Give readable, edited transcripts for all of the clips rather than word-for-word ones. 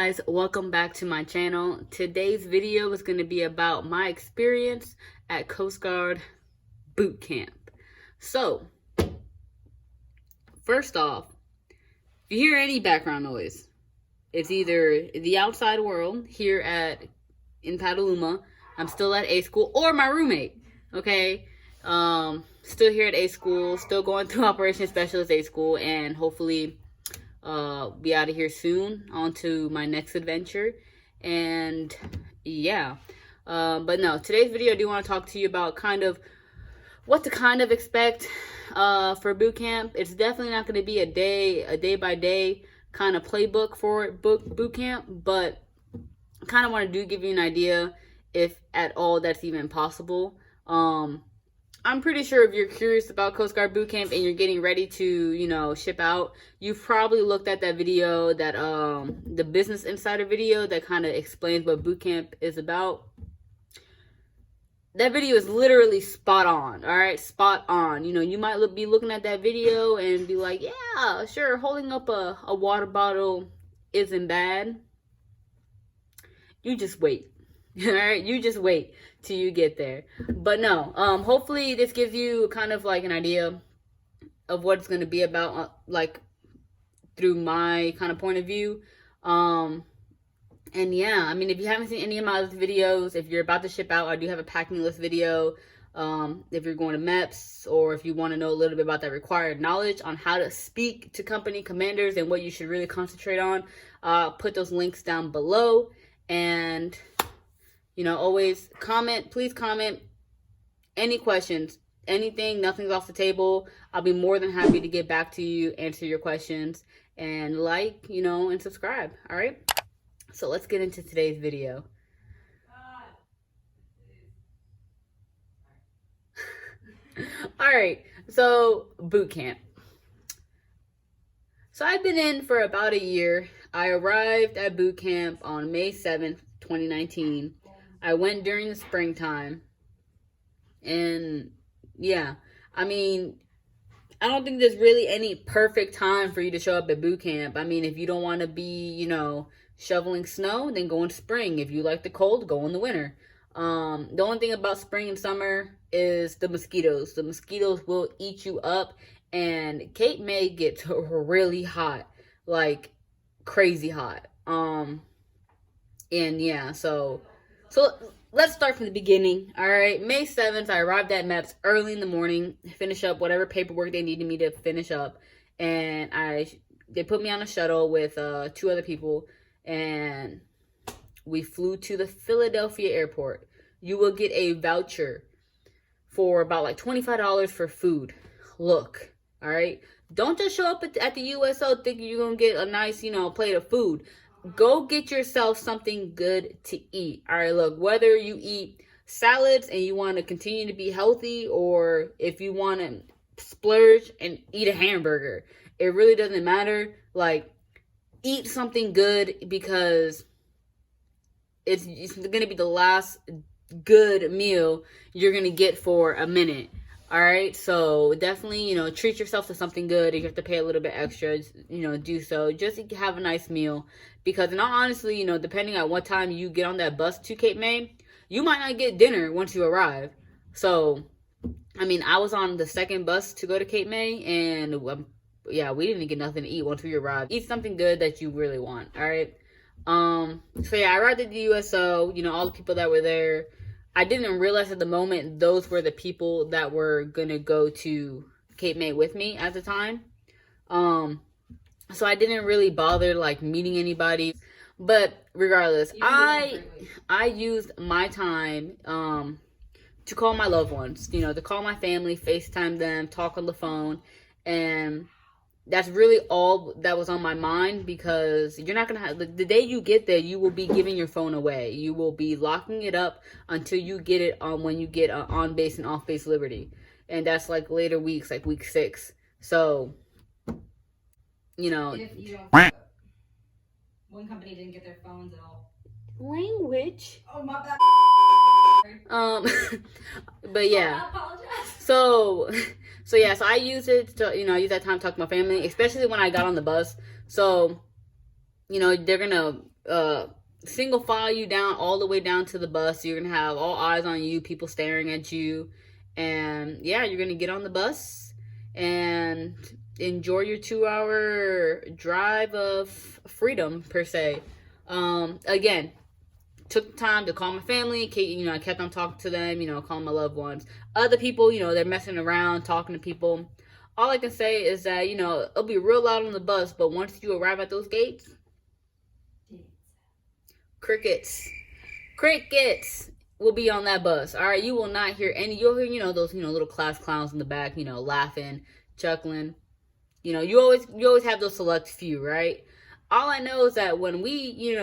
guys, welcome back to my channel. Today's video is going to be about my experience at Coast Guard boot camp. So, first off, if you hear any background noise, it's either the outside world here at Untitled. I'm still at A school, or my roommate, okay? Still here at A school, still going through Operations Specialist A school, and hopefully be out of here soon on to my next adventure. And yeah, but no, today's video I do want to talk to you about kind of what to expect for boot camp. It's definitely not going to be a day by day kind of playbook for boot camp, but I kind of want to give you an idea, if at all that's even possible. I'm pretty sure if you're curious about Coast Guard boot camp and you're getting ready to, ship out, you've probably looked at that video, that the Business Insider video that kind of explains what boot camp is about. That video is literally spot on, all right? Spot on. You might be looking at that video and be like, yeah, sure, holding up a water bottle isn't bad. You just wait. All right, you just wait till you get there. But no, hopefully this gives you kind of like an idea of what it's going to be about, like through my kind of point of view. And yeah, I mean, if you haven't seen any of my other videos, if you're about to ship out, I do have a packing list video. If you're going to MEPS, or if you want to know a little bit about that required knowledge on how to speak to company commanders and what you should really concentrate on, put those links down below. And always comment, please comment any questions, anything, nothing's off the table. I'll be more than happy to get back to you, answer your questions, and and subscribe. All right. So let's get into today's video. All right. So boot camp. So I've been in for about a year. I arrived at boot camp on May 7th, 2019. I went during the springtime, and yeah, I mean, I don't think there's really any perfect time for you to show up at boot camp. I mean, if you don't want to be, shoveling snow, then go in spring. If you like the cold, go in the winter. The only thing about spring and summer is the mosquitoes. The mosquitoes will eat you up, and Cape May gets really hot, like crazy hot. And yeah, so let's start from the beginning. All right, May 7th, I arrived at MEPS early in the morning, finish up whatever paperwork they needed me to finish up, and they put me on a shuttle with 2 other people, and we flew to the Philadelphia airport. You will get a voucher for about like $25 for food. Look, all right, don't just show up at the USO thinking you're gonna get a nice plate of food. Go get yourself something good to eat. All right, look, whether you eat salads and you want to continue to be healthy, or if you want to splurge and eat a hamburger, it really doesn't matter. Like, eat something good, because it's going to be the last good meal you're going to get for a minute. All right, so definitely, treat yourself to something good. If you have to pay a little bit extra, do so. Just have a nice meal. Because in all honesty, depending on what time you get on that bus to Cape May, you might not get dinner once you arrive. So, I mean, I was on the second bus to go to Cape May, and yeah, we didn't get nothing to eat once we arrived. Eat something good that you really want, all right? So yeah, I arrived at the USO, all the people that were there. I didn't realize at the moment those were the people that were going to go to Cape May with me at the time. So I didn't really bother meeting anybody, but regardless, I used my time to call my loved ones, to call my family, FaceTime them, talk on the phone, and that's really all that was on my mind, because you're not gonna have, the day you get there, you will be giving your phone away. You will be locking it up until you get it when you get on base and off base liberty, and that's like later weeks, like week 6. So. If you don't, one company didn't get their phones at all. Language. Oh, my bad. But yeah. I apologize. So yeah, so I use it to, I use that time to talk to my family, especially when I got on the bus. So, they're gonna single file you down all the way down to the bus. You're gonna have all eyes on you, people staring at you, and yeah, you're gonna get on the bus and enjoy your 2 hour drive of freedom per se. Again, took time to call my family. I kept on talking to them. Calling my loved ones. Other people, they're messing around, talking to people. All I can say is that it'll be real loud on the bus, but once you arrive at those gates, crickets will be on that bus. All right, you will not hear any. You'll hear those little class clowns in the back, laughing, chuckling. You always have those select few, right? All I know is that when we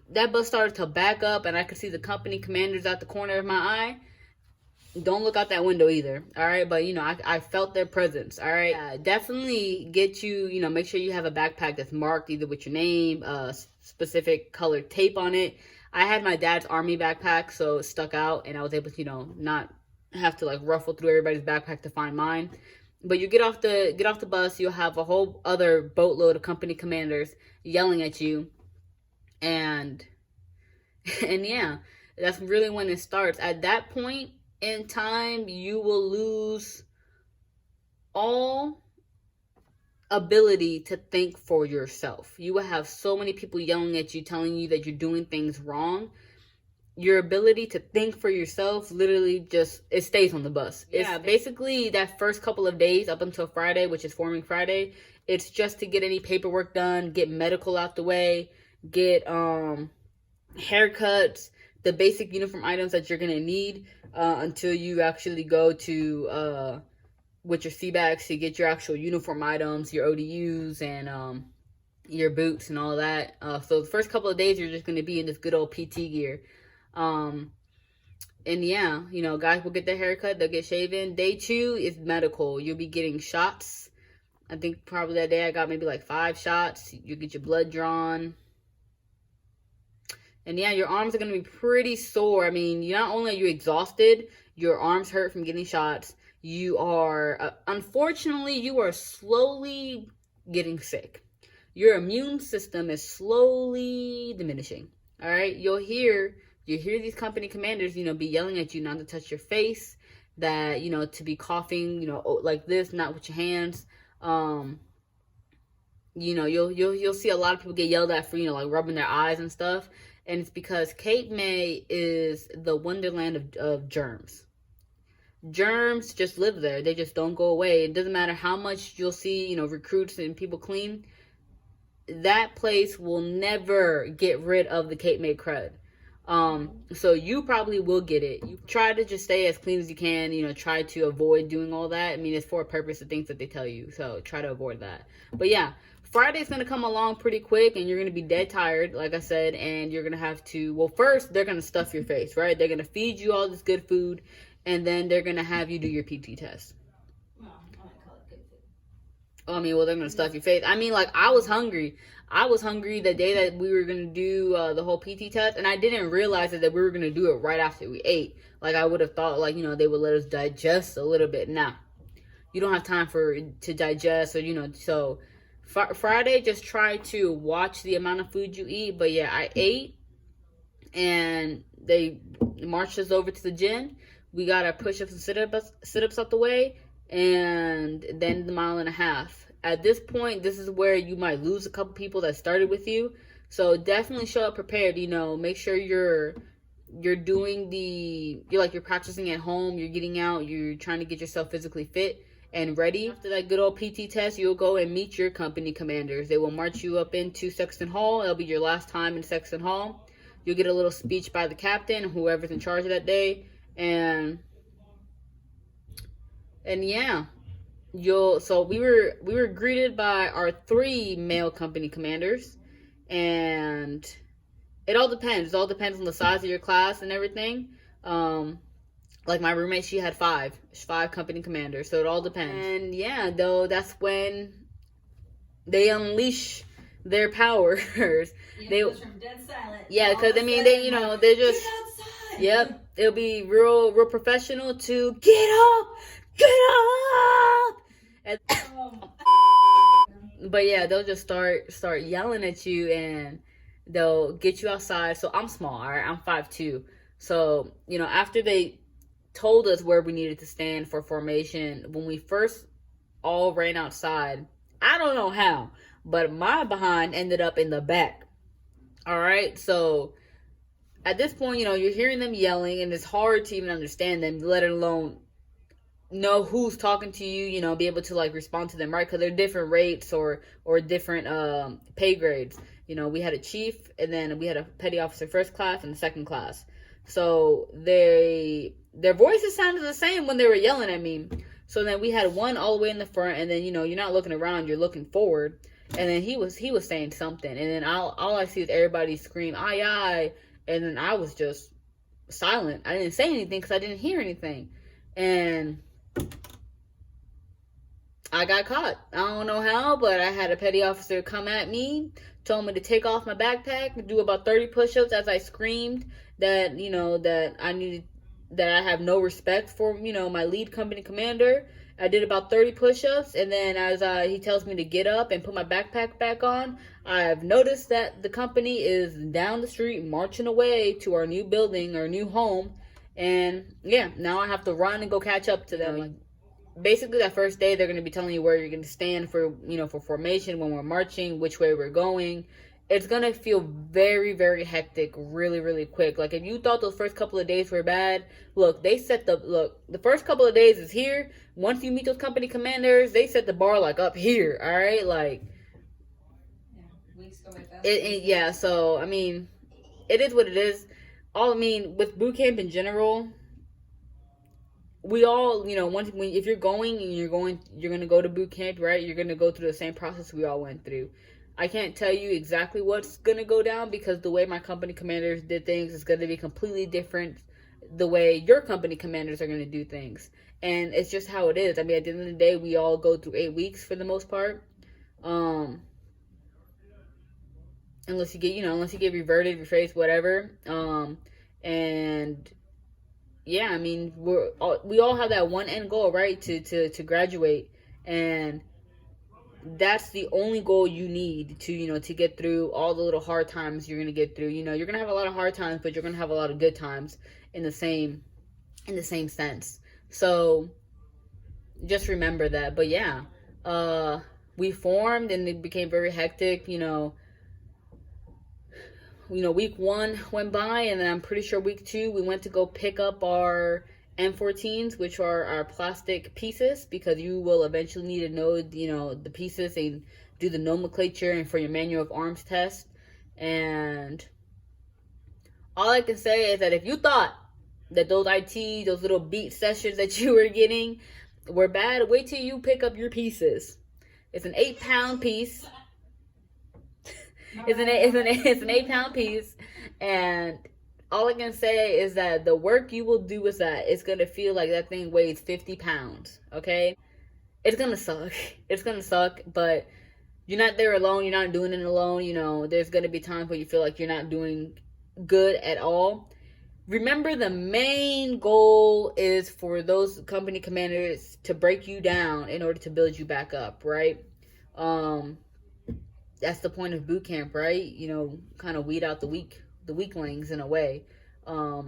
that bus started to back up and I could see the company commanders out the corner of my eye, don't look out that window either. All right, but I felt their presence. All right, definitely get you make sure you have a backpack that's marked either with your name, specific colored tape on it. I had my dad's army backpack, so it stuck out and I was able to not have to like ruffle through everybody's backpack to find mine. But you get off the bus, you'll have a whole other boatload of company commanders yelling at you, and yeah, that's really when it starts. At that point in time, you will lose all ability to think for yourself. You will have so many people yelling at you, telling you that you're doing things wrong. Your ability to think for yourself literally it stays on the bus. Yeah, basically that first couple of days up until Friday, which is Forming Friday, it's just to get any paperwork done, get medical out the way, get haircuts, the basic uniform items that you're gonna need until you actually go to with your CBACs to get your actual uniform items, your ODUs, and your boots and all that. So the first couple of days you're just gonna be in this good old PT gear. And yeah, guys will get their haircut, they'll get shaven. Day 2 is medical. You'll be getting shots. I think probably that day I got maybe like 5 shots. You get your blood drawn. And yeah, your arms are going to be pretty sore. I mean, not only are you exhausted, your arms hurt from getting shots. You are, unfortunately, you are slowly getting sick. Your immune system is slowly diminishing. All right, you hear these company commanders, be yelling at you not to touch your face, that, to be coughing, like this, not with your hands. You'll see a lot of people get yelled at for, like rubbing their eyes and stuff. And it's because Cape May is the wonderland of germs. Germs just live there. They just don't go away. It doesn't matter how much you'll see, recruits and people clean. That place will never get rid of the Cape May crud. So you probably will get it. You try to just stay as clean as you can, try to avoid doing all that. I mean, it's for a purpose, the things that they tell you. So try to avoid that. But yeah, Friday's going to come along pretty quick and you're going to be dead tired, like I said, and you're going to have to, well, first they're going to stuff your face, right? They're going to feed you all this good food and then they're going to have you do your PT test. Well, I might call it good food. I mean, well, they're going to stuff your face. I mean, like, I was hungry. The day that we were going to do the whole PT test, and I didn't realize that we were going to do it right after we ate. Like, I would have thought, like, they would let us digest a little bit. Nah, you don't have time to digest, or, so Friday, just try to watch the amount of food you eat. But yeah, I ate, and they marched us over to the gym. We got our push-ups and sit-ups out the way, and then the 1.5 miles. At this point, this is where you might lose a couple people that started with you. So definitely show up prepared. Make sure you're doing you're practicing at home. You're getting out. You're trying to get yourself physically fit and ready. After that good old PT test, you'll go and meet your company commanders. They will march you up into Sexton Hall. It'll be your last time in Sexton Hall. You'll get a little speech by the captain, whoever's in charge of that day, and yeah. So we were greeted by our 3 male company commanders, and it all depends. It all depends on the size of your class and everything. Like my roommate, she had 5 company commanders, so it all depends. And yeah, though, that's when they unleash their powers. They from dead silent. Yeah, because I mean they're just yep. It'll be real professional to get up. And, but yeah, they'll just start yelling at you, and they'll get you outside. So I'm small, all right? I'm 5'2". So, after they told us where we needed to stand for formation, when we first all ran outside, I don't know how, but my behind ended up in the back. All right? So at this point, you're hearing them yelling, and it's hard to even understand them, let alone know who's talking to you, be able to like respond to them, right? Because they're different rates or different pay grades. We had a chief, and then we had a petty officer first class and second class. So their voices sounded the same when they were yelling at me. So then we had one all the way in the front, and then you're not looking around, you're looking forward. And then he was saying something, and then all I see is everybody scream aye aye, and then I was just silent. I didn't say anything because I didn't hear anything, and I got caught. I don't know how, but I had a petty officer come at me, told me to take off my backpack, do about 30 push-ups as I screamed that, that I needed, that I have no respect for, my lead company commander. I did about 30 push-ups, and then as he tells me to get up and put my backpack back on, I've noticed that the company is down the street marching away to our new building, our new home, and yeah, now I have to run and go catch up to them. Basically, that first day, they're going to be telling you where you're going to stand for, for formation, when we're marching, which way we're going. It's going to feel very, very hectic really, really quick. Like, if you thought those first couple of days were bad, the first couple of days is here. Once you meet those company commanders, they set the bar, like, up here, all right? Like, yeah, weeks go by fast. Yeah, so, I mean, it is what it is. With boot camp in general, we all, if you're going and you're going to go to boot camp, right? You're going to go through the same process we all went through. I can't tell you exactly what's going to go down, because the way my company commanders did things is going to be completely different the way your company commanders are going to do things. And it's just how it is. I mean, at the end of the day, we all go through 8 weeks for the most part. Unless you get reverted, rephrased, whatever. And yeah, I mean, we all have that one end goal, right? To graduate, and that's the only goal you need to get through all the little hard times you're gonna get through. You're gonna have a lot of hard times, but you're gonna have a lot of good times in the same sense. So just remember that. But yeah, we formed, and it became very hectic. Week 1 went by, and then I'm pretty sure week 2 we went to go pick up our M14s, which are our plastic pieces, because you will eventually need to know, the pieces and do the nomenclature and for your manual of arms test. And all I can say is that if you thought that those little beat sessions that you were getting were bad, wait till you pick up your pieces. It's an 8-pound piece. It's an 8-pound piece, and all I can say is that the work you will do with that, it's gonna feel like that thing weighs 50 pounds. Okay, it's gonna suck. It's gonna suck, but you're not there alone. You're not doing it alone. There's gonna be times where you feel like you're not doing good at all. Remember, the main goal is for those company commanders to break you down in order to build you back up, right? That's the point of boot camp, right? Kind of weed out the weaklings in a way. Not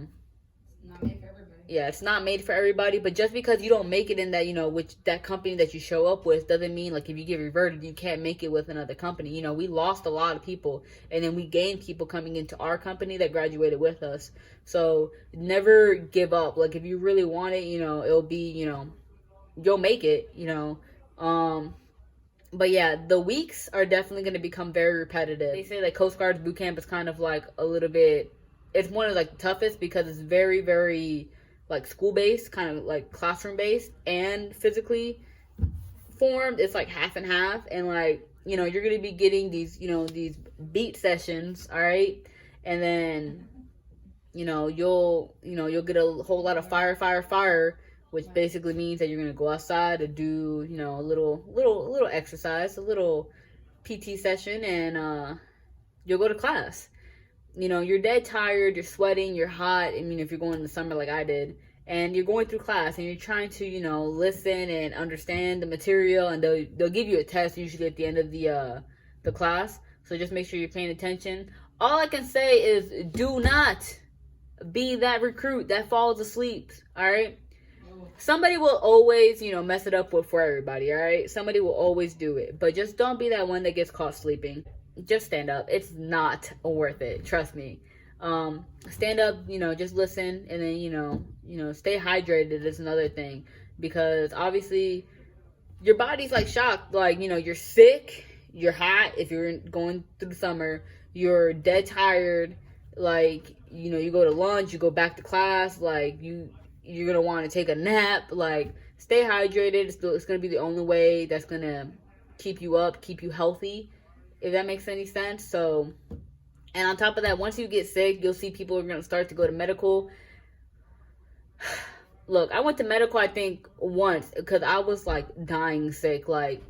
made for everybody. Yeah, it's not made for everybody, but just because you don't make it in that, which that company that you show up with, doesn't mean like if you get reverted, you can't make it with another company. We lost a lot of people, and then we gained people coming into our company that graduated with us. So never give up. Like, if you really want it, it'll be, you'll make it, But yeah, the weeks are definitely going to become very repetitive. They say like Coast Guard's boot camp is kind of like a little bit, it's one of like the toughest, because it's very, very like school-based, kind of like classroom-based and physically formed. It's like half and half, and like, you're going to be getting these, these beat sessions, all right? And then, you'll get a whole lot of fire, which basically means that you're going to go outside to do, a little exercise, a little PT session, and you'll go to class. You're dead tired, you're sweating, you're hot. I mean, if you're going in the summer like I did, and you're going through class, and you're trying to, listen and understand the material, and they'll give you a test usually at the end of the class. So just make sure you're paying attention. All I can say is do not be that recruit that falls asleep, all right? Somebody will always, mess it up for everybody, all right? Somebody will always do it. But just don't be that one that gets caught sleeping. Just stand up. It's not worth it. Trust me. Stand up, just listen, and then, stay hydrated is another thing. Because obviously your body's like shocked. Like, you're sick, you're hot if you're going through the summer, you're dead tired, like, you go to lunch, you go back to class, like you're gonna want to take a nap. Like, stay hydrated. It's gonna be the only way that's gonna keep you up, keep you healthy, if that makes any sense. So, and on top of that, once you get sick, you'll see people are gonna start to go to medical. Look, I went to medical, I think, once because I was like dying sick. Like,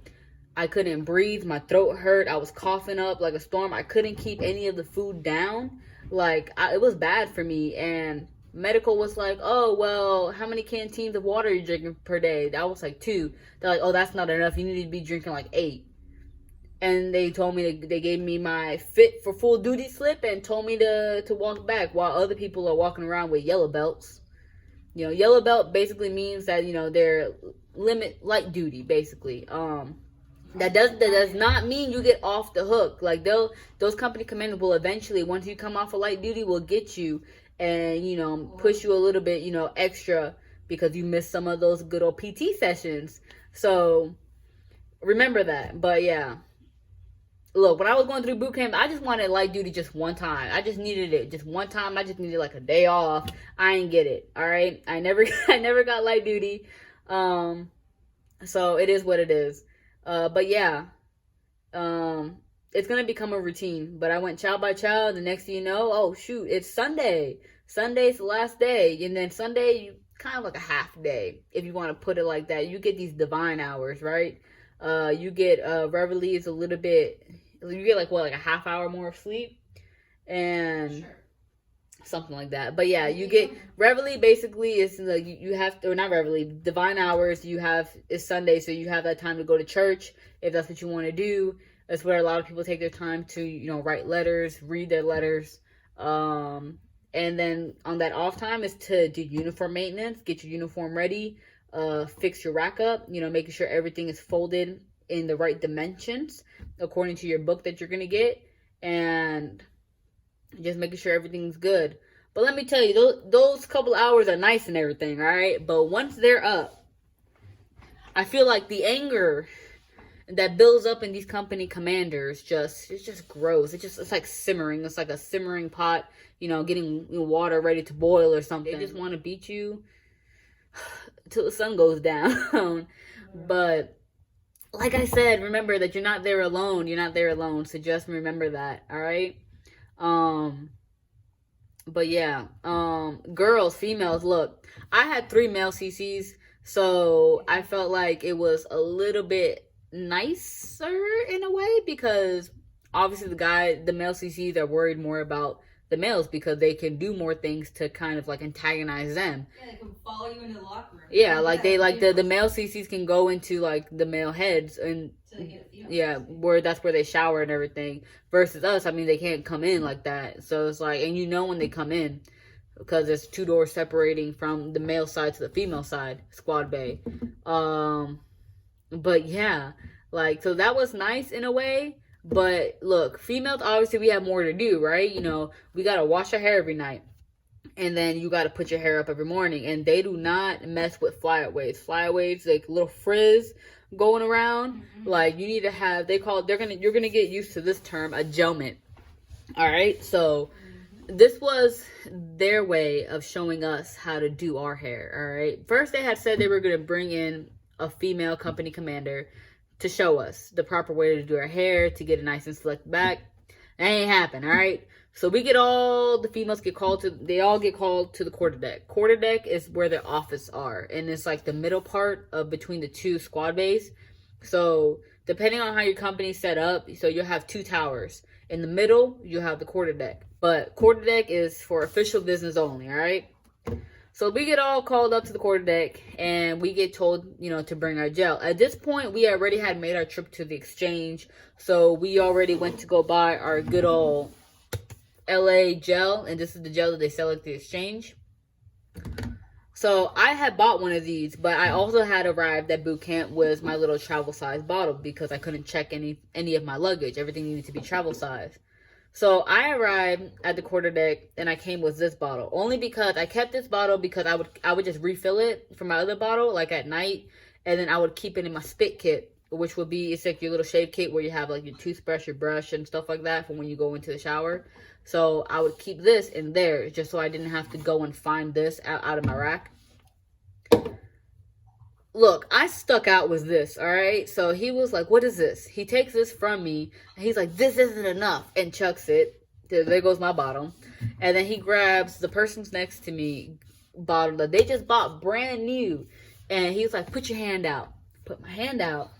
I couldn't breathe, my throat hurt, I was coughing up like a storm, I couldn't keep any of the food down. Like, it was bad for me. And medical was like, oh, well, how many canteens of water are you drinking per day? That was like 2. They're like, oh, that's not enough, you need to be drinking like 8. And they told me, they gave me my fit for full duty slip and told me to walk back, while other people are walking around with yellow belts. Yellow belt basically means that, they're light duty, basically. That does not mean you get off the hook. Like, those company commanders will eventually, once you come off of light duty, will get you and, push you a little bit, extra because you missed some of those good old PT sessions. So remember that. But yeah, look, when I was going through boot camp, I just wanted light duty just one time. I just needed it just one time. I just needed like a day off. I ain't get it. All right. I never got light duty. So it is what it is. But yeah, it's going to become a routine. But I went child by child. The next thing you know, oh, shoot, it's Sunday. Sunday's the last day. And then Sunday, you kind of like a half day, if you want to put it like that. You get these divine hours, right? You get Reveille is a little bit, you get like a half hour more of sleep. And sure. Something like that. But yeah, you get Reveille basically is like you have to, or not Reveille, divine hours you have is Sunday, so you have that time to go to church if that's what you want to do. That's where a lot of people take their time to, write letters, read their letters. And then on that off time is to do uniform maintenance, get your uniform ready, fix your rack up, making sure everything is folded in the right dimensions according to your book that you're gonna get, and just making sure everything's good. But let me tell you, those couple hours are nice and everything, all right? But once they're up, I feel like the anger that builds up in these company commanders it's just gross. It's like simmering. It's like a simmering pot, getting water ready to boil or something. They just want to beat you till the sun goes down. But like I said, remember that you're not there alone. You're not there alone. So just remember that, all right? But yeah, girls, females, look, I had 3 male CCs, so I felt like it was a little bit nicer in a way, because obviously the male CCs are worried more about the males because they can do more things to kind of like antagonize them. Yeah, they can follow you into the locker room. Yeah, like they like the male CCs can go into like the male heads and yeah, where that's where they shower and everything. Versus us, I mean, they can't come in like that. So it's like, and when they come in, because there's 2 doors separating from the male side to the female side, squad bay. But yeah, like, so that was nice in a way. But look, females, obviously we have more to do, right? We got to wash our hair every night. And then you got to put your hair up every morning. And they do not mess with flyaways. Flyaways, like little frizz going around. Mm-hmm. Like, you need to have, you're going to get used to this term, a gelment. All right. So this was their way of showing us how to do our hair. All right. First, they had said they were going to bring in a female company commander to show us the proper way to do our hair, to get it nice and slicked back. That ain't happen, all right? So the females they all get called to the quarterdeck. Quarterdeck is where their office are, and it's like the middle part of between the 2 squad bays. So depending on how your company's set up, so you'll have 2 towers. In the middle, you have the quarterdeck. But quarterdeck is for official business only, all right? So we get all called up to the quarterdeck, and we get told, to bring our gel. At this point, we already had made our trip to the exchange, so we already went to go buy our good old LA gel, and this is the gel that they sell at the exchange. So I had bought one of these, but I also had arrived at boot camp with my little travel size bottle because I couldn't check any of my luggage. Everything needed to be travel size. So I arrived at the quarterdeck and I came with this bottle. Only because I kept this bottle because I would just refill it from my other bottle like at night, and then I would keep it in my spit kit, which would be, it's like your little shave kit where you have like your toothbrush, your brush, and stuff like that for when you go into the shower. So I would keep this in there just so I didn't have to go and find this out of my rack. Look, I stuck out with this, all right? So he was like, what is this? He takes this from me, and he's like, this isn't enough, and chucks it. There goes my bottle. And then he grabs the person's next to me bottle that they just bought brand new, and he was like, put your hand out. Put my hand out.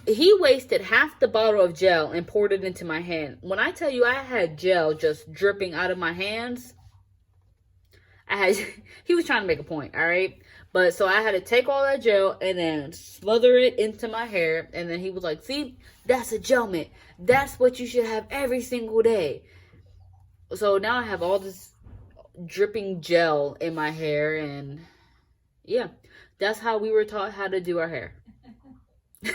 He wasted half the bottle of gel and poured it into my hand. When I tell you I had gel just dripping out of my hands, he was trying to make a point, all right? But so I had to take all that gel and then smother it into my hair. And then he was like, see, that's a gel mitt. That's what you should have every single day. So now I have all this dripping gel in my hair. And yeah, that's how we were taught how to do our hair.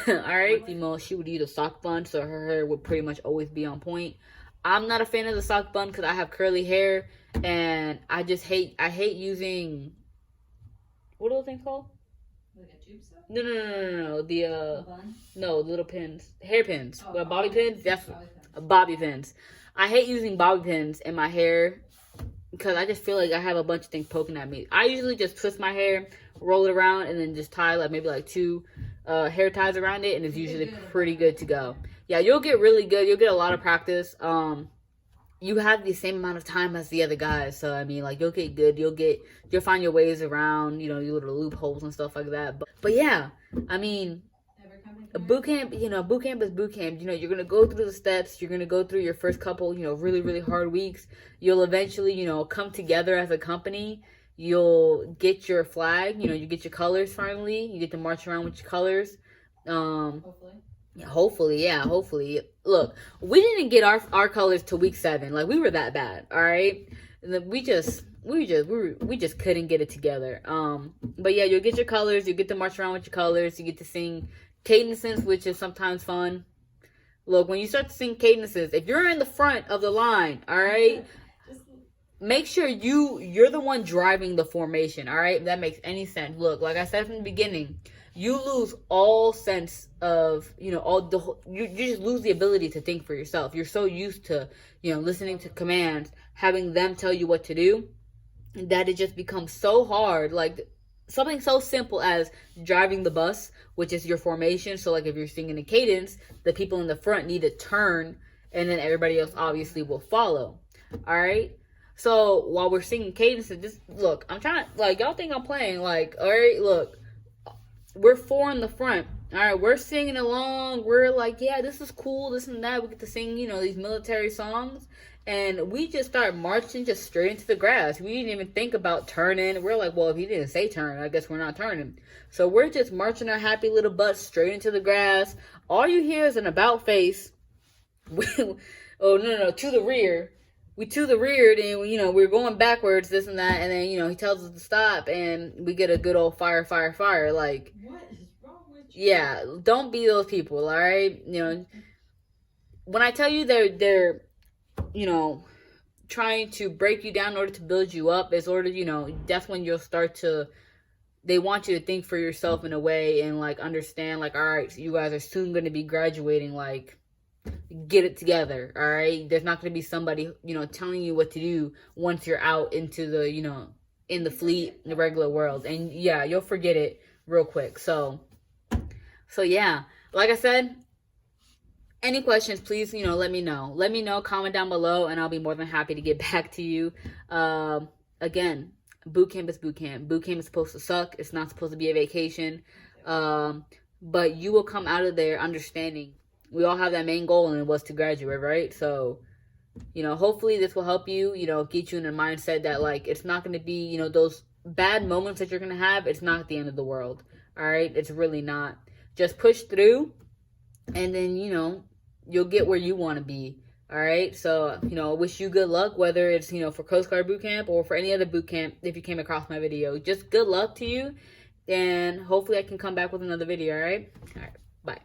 All right. Female, she would use a sock bun, so her hair would pretty much always be on point. I'm not a fan of the sock bun because I have curly hair. And I hate using... What are those things called? Like a tube sock? No. The bun? No, little pins, hairpins. Oh, bobby pins. That's bobby pins. Bobby pins. I hate using bobby pins in my hair because I just feel like I have a bunch of things poking at me. I usually just twist my hair, roll it around, and then just tie like maybe like 2 hair ties around it, and it's usually pretty good to go. Yeah, you'll get really good. You'll get a lot of practice. You have the same amount of time as the other guys, so I mean, like, you'll get good. You'll find your ways around, you know, your little loopholes and stuff like that. But yeah, I mean, boot camp, you know, boot camp is boot camp. You know, you're gonna go through the steps. You're gonna go through your first couple, you know, really, really hard weeks. You'll eventually, you know, come together as a company. You'll get your flag. You know, you get your colors finally. You get to march around with your colors. Hopefully. Look, we didn't get our colors till week 7. Like, we were that bad, all right? We just couldn't get it together. But yeah, you'll get your colors. You get to march around with your colors. You get to sing cadences, which is sometimes fun. Look, when you start to sing cadences, if you're in the front of the line, all right, make sure you're the one driving the formation, all right? If that makes any sense. Look, like I said from the beginning, you lose all sense of, you know, you just lose the ability to think for yourself. You're so used to, you know, listening to commands, having them tell you what to do, that it just becomes so hard. Like, something so simple as driving the bus, which is your formation. So, like, if you're singing a cadence, the people in the front need to turn, and then everybody else obviously will follow. All right? So, while we're singing cadences, just, look, I'm trying to, like, y'all think I'm playing, like, all right, look. We're 4 in the front. All right, we're singing along. We're like, yeah, this is cool, this and that. We get to sing, you know, these military songs. And we just start marching just straight into the grass. We didn't even think about turning. We're like, well, if he didn't say turn, I guess we're not turning. So we're just marching our happy little butts straight into the grass. All you hear is an about face. To the rear. We to the rear, and, you know, we're going backwards, this and that, and then, you know, he tells us to stop, and we get a good old fire. Like, what is wrong with you? Yeah, don't be those people, all right? You know, when I tell you they're, you know, trying to break you down in order to build you up, you know, that's when you'll start to, they want you to think for yourself in a way and, like, understand, like, all right, so you guys are soon going to be graduating, like, get it together, all right? There's not going to be somebody, you know, telling you what to do once you're out into the, you know, in the fleet, in the regular world. And yeah, you'll forget it real quick. So yeah, like I said, any questions, please, you know, let me know, comment down below, and I'll be more than happy to get back to you. Again, boot camp is boot camp. Boot camp is supposed to suck. It's not supposed to be a vacation. But you will come out of there understanding we all have that main goal, and it was to graduate, right? So, you know, hopefully this will help you, you know, get you in a mindset that, like, it's not going to be, you know, those bad moments that you're going to have. It's not the end of the world, all right? It's really not. Just push through, and then, you know, you'll get where you want to be. All right, so wish you good luck, whether it's for Coast Guard boot camp or for any other boot camp. If you came across my video, just good luck to you, and hopefully I can come back with another video. All right, bye.